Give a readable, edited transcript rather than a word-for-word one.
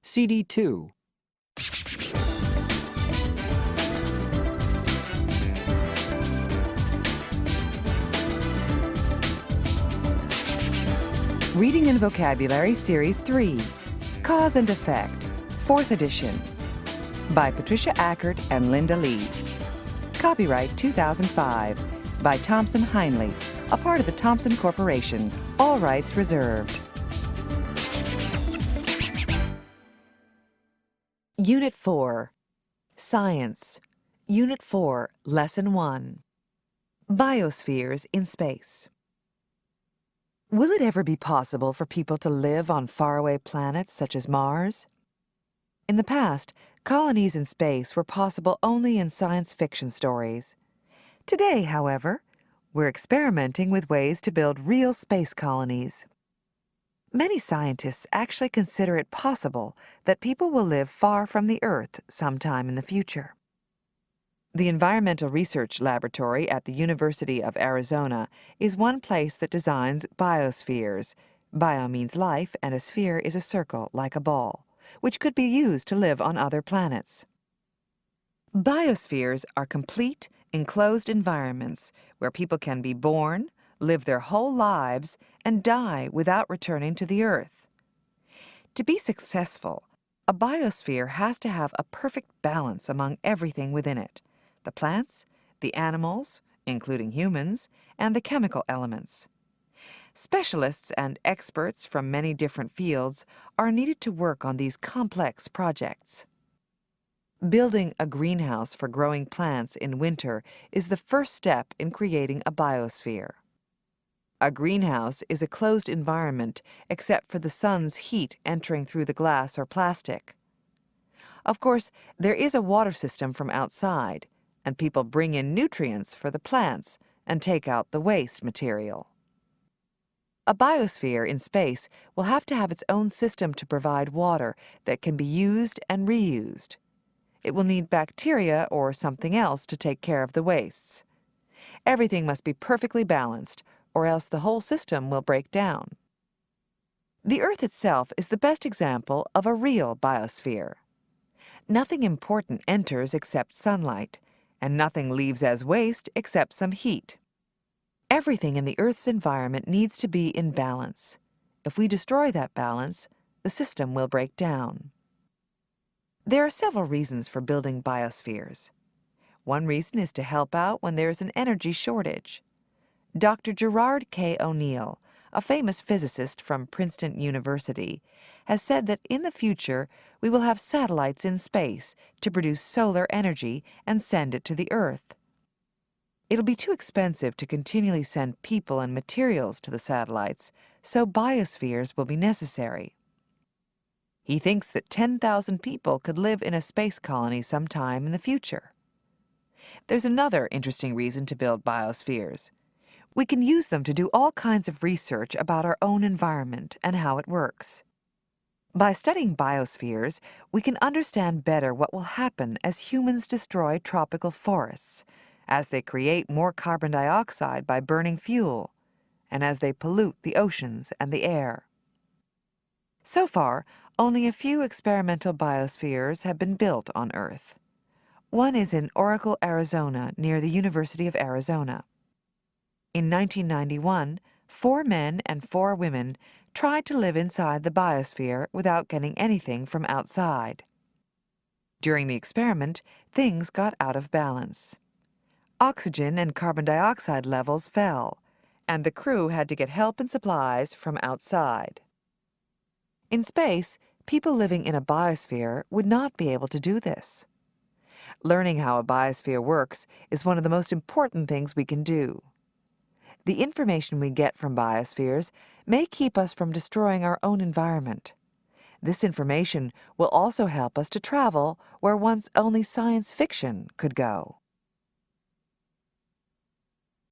CD2. Reading and Vocabulary Series 3, Cause and Effect, 4th edition, by Patricia Ackert and Linda Lee. Copyright 2005, by Thomson Heinley, a part of the Thomson Corporation. All rights reserved. Unit 4, Science. Unit 4, Lesson 1, Biospheres in Space. Will it ever be possible for people to live on faraway planets such as Mars? In the past, colonies in space were possible only in science fiction stories. Today, however, we're experimenting with ways to build real space colonies. Many scientists actually consider it possible that people will live far from the Earth sometime in the future. The Environmental Research Laboratory at the University of Arizona is one place that designs biospheres. Bio means life, and a sphere is a circle, like a ball, which could be used to live on other planets. Biospheres are complete, enclosed environments where people can be born, live their whole lives, and die without returning to the Earth. To be successful, a biosphere has to have a perfect balance among everything within it: the plants, the animals, including humans, and the chemical elements. Specialists and experts from many different fields are needed to work on these complex projects. Building a greenhouse for growing plants in winter is the first step in creating a biosphere. A greenhouse is a closed environment except for the sun's heat entering through the glass or plastic. Of course, there is a water system from outside, and people bring in nutrients for the plants and take out the waste material. A biosphere in space will have to have its own system to provide water that can be used and reused. It will need bacteria or something else to take care of the wastes. Everything must be perfectly balanced, or else the whole system will break down. The Earth itself is the best example of a real biosphere. Nothing important enters except sunlight, and nothing leaves as waste except some heat. Everything in the Earth's environment needs to be in balance. If we destroy that balance, the system will break down. There are several reasons for building biospheres. One reason is to help out when there is an energy shortage. Dr. Gerard K. O'Neill, a famous physicist from Princeton University, has said that in the future we will have satellites in space to produce solar energy and send it to the Earth. It'll be too expensive to continually send people and materials to the satellites, so biospheres will be necessary. He thinks that 10,000 people could live in a space colony sometime in the future. There's another interesting reason to build biospheres. We can use them to do all kinds of research about our own environment and how it works. By studying biospheres, we can understand better what will happen as humans destroy tropical forests, as they create more carbon dioxide by burning fuel, and as they pollute the oceans and the air. So far, only a few experimental biospheres have been built on Earth. One is in Oracle, Arizona, near the University of Arizona. In 1991, 4 men and 4 women tried to live inside the biosphere without getting anything from outside. During the experiment, things got out of balance. Oxygen and carbon dioxide levels fell, and the crew had to get help and supplies from outside. In space, people living in a biosphere would not be able to do this. Learning how a biosphere works is one of the most important things we can do. The information we get from biospheres may keep us from destroying our own environment. This information will also help us to travel where once only science fiction could go.